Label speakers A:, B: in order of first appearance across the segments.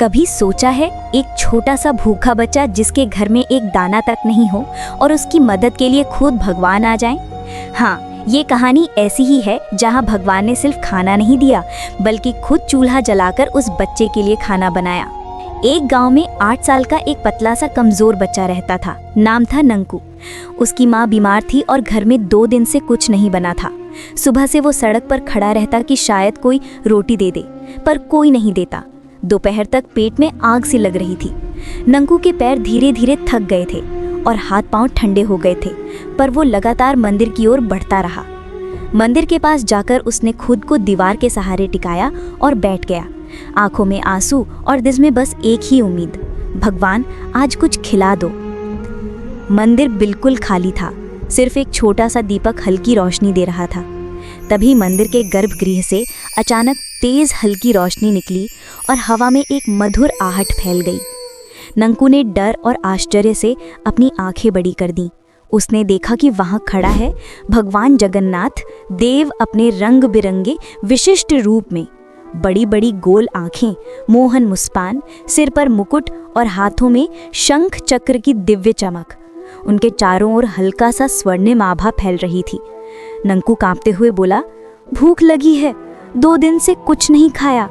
A: कभी सोचा है एक छोटा सा भूखा बच्चा जिसके घर में एक दाना तक नहीं हो और उसकी मदद के लिए खुद भगवान आ जाएं? हाँ, ये कहानी ऐसी ही है जहाँ भगवान ने सिर्फ खाना नहीं दिया बल्कि खुद चूल्हा जलाकर उस बच्चे के लिए खाना बनाया। एक गांव में 8 साल का एक पतला सा कमजोर बच्चा रहता था। नाम था नंकू। उसकी माँ बीमार थी और घर में 2 दिन से कुछ नहीं बना था। सुबह से वो सड़क पर खड़ा रहता कि शायद कोई रोटी दे दे, पर कोई नहीं देता। दोपहर तक पेट में आग सी लग रही थी। नंकू के पैर धीरे धीरे थक गए थे और हाथ पांव ठंडे हो गए थे, पर वो लगातार मंदिर की ओर बढ़ता रहा। मंदिर के पास जाकर उसने खुद को दीवार के सहारे टिकाया और बैठ गया। आंखों में आंसू और दिल में बस एक ही उम्मीद, भगवान आज कुछ खिला दो। मंदिर बिल्कुल खाली था, सिर्फ एक छोटा सा दीपक हल्की रोशनी दे रहा था। तभी मंदिर के गर्भगृह से अचानक तेज हल्की रोशनी निकली और हवा में एक मधुर आहट फैल गई। नंकू ने डर और आश्चर्य से अपनी आंखें बड़ी कर दी। उसने देखा कि वहां खड़ा है भगवान जगन्नाथ देव, अपने रंग बिरंगे विशिष्ट रूप में। बड़ी बड़ी गोल आंखें, मोहन मुस्कान, सिर पर मुकुट और हाथों में शंख चक्र की दिव्य चमक। उनके चारों ओर हल्का सा स्वर्णिम आभा फैल रही थी। नंकू कांपते हुए बोला, भूख लगी है, 2 दिन से कुछ नहीं खाया।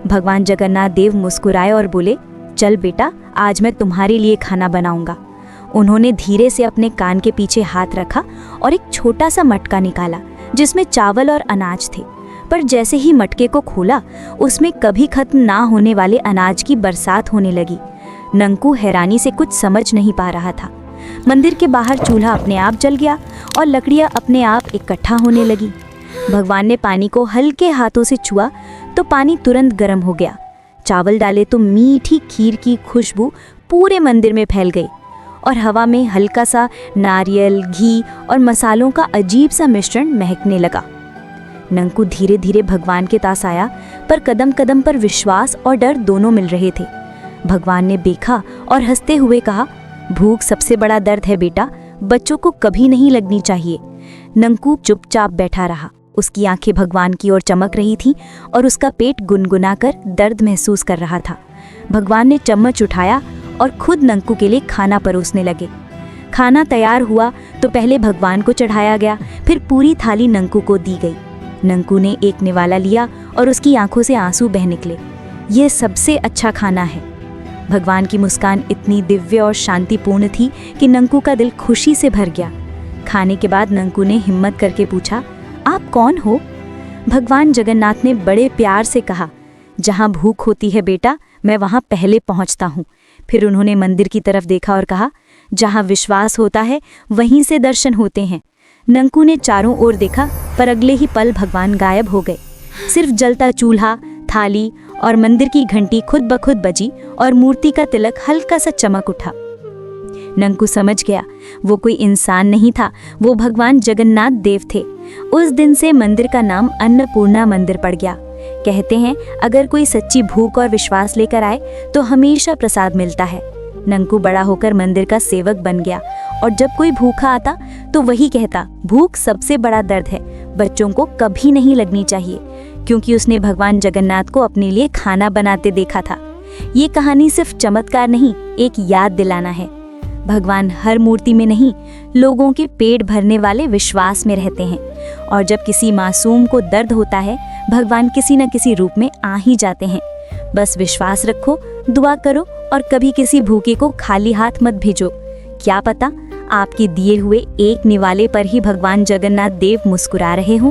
A: भगवान जगन्नाथ देव मुस्कुराए और बोले, चल बेटा, आज मैं तुम्हारे लिए खाना बनाऊंगा। उन्होंने धीरे से अपने कान के पीछे हाथ रखा और एक छोटा सा मटका निकाला जिसमें चावल और अनाज थे। पर जैसे ही मटके को खोला, उसमें कभी खत्म ना होने वाले अनाज की बरसात होने लगी। नंकू हैरानी से कुछ समझ नहीं पा रहा था। मंदिर के बाहर चूल्हा अपने आप जल गया और लकड़ियां अपने आप इकट्ठा होने लगी। भगवान ने पानी को हल्के हाथों से छुआ तो पानी तुरंत गर्म हो गया। चावल डाले तो मीठी खीर की खुशबू पूरे मंदिर में फैल गई और हवा में हल्का सा नारियल, घी और मसालों का अजीब सा मिश्रण महकने लगा। नंकू धीरे धीरे भगवान के पास आया, पर कदम कदम पर विश्वास और डर दोनों मिल रहे थे। भगवान ने देखा और हंसते हुए कहा, भूख सबसे बड़ा दर्द है बेटा, बच्चों को कभी नहीं लगनी चाहिए। नंकू चुपचाप बैठा रहा। उसकी आंखें भगवान की ओर चमक रही थीं और उसका पेट गुनगुनाकर दर्द महसूस कर रहा था। भगवान ने चम्मच उठाया और खुद नंकू के लिए खाना परोसने लगे। खाना तैयार हुआ तो पहले भगवान को चढ़ाया गया, फिर पूरी थाली नंकू को दी गई। नंकू ने एक निवाला लिया और उसकी आंखों से आंसू बह निकले। यह सबसे अच्छा खाना है। भगवान की मुस्कान इतनी दिव्य और शांतिपूर्ण थी कि नंकू का दिल खुशी से भर गया। खाने के बाद नंकू ने हिम्मत करके पूछा, आप कौन हो? भगवान जगन्नाथ ने बड़े प्यार से कहा, जहाँ भूख होती है बेटा, मैं वहाँ पहले पहुँचता हूँ। फिर उन्होंने मंदिर की तरफ देखा और कहा, जहाँ विश्वास होता है वहीं से दर्शन होते हैं। नंकू ने चारों ओर देखा, पर अगले ही पल भगवान गायब हो गए। सिर्फ जलता चूल्हा, थाली और मंदिर की घंटी खुद ब खुद बजी और मूर्ति का तिलक हल्का सा चमक उठा। नंकू समझ गया, वो कोई इंसान नहीं था, वो भगवान जगन्नाथ देव थे। उस दिन से मंदिर का नाम अन्नपूर्णा मंदिर पड़ गया। कहते हैं, अगर कोई सच्ची भूख और विश्वास लेकर आए तो हमेशा प्रसाद मिलता है। नंकू बड़ा होकर मंदिर का सेवक बन गया और जब कोई भूखा आता तो वही कहता, भूख सबसे बड़ा दर्द है, बच्चों को कभी नहीं लगनी चाहिए, क्योंकि उसने भगवान जगन्नाथ को अपने लिए खाना बनाते देखा था। ये कहानी सिर्फ चमत्कार नहीं, एक याद दिलाना है। भगवान हर मूर्ति में नहीं, लोगों के पेट भरने वाले विश्वास में रहते हैं। और जब किसी मासूम को दर्द होता है, भगवान किसी न किसी रूप में आ ही जाते हैं। बस विश्वास रखो, दुआ करो और कभी किसी भूखे को खाली हाथ मत भेजो। क्या पता आपके दिए हुए एक निवाले पर ही भगवान जगन्नाथ देव मुस्कुरा रहे हों।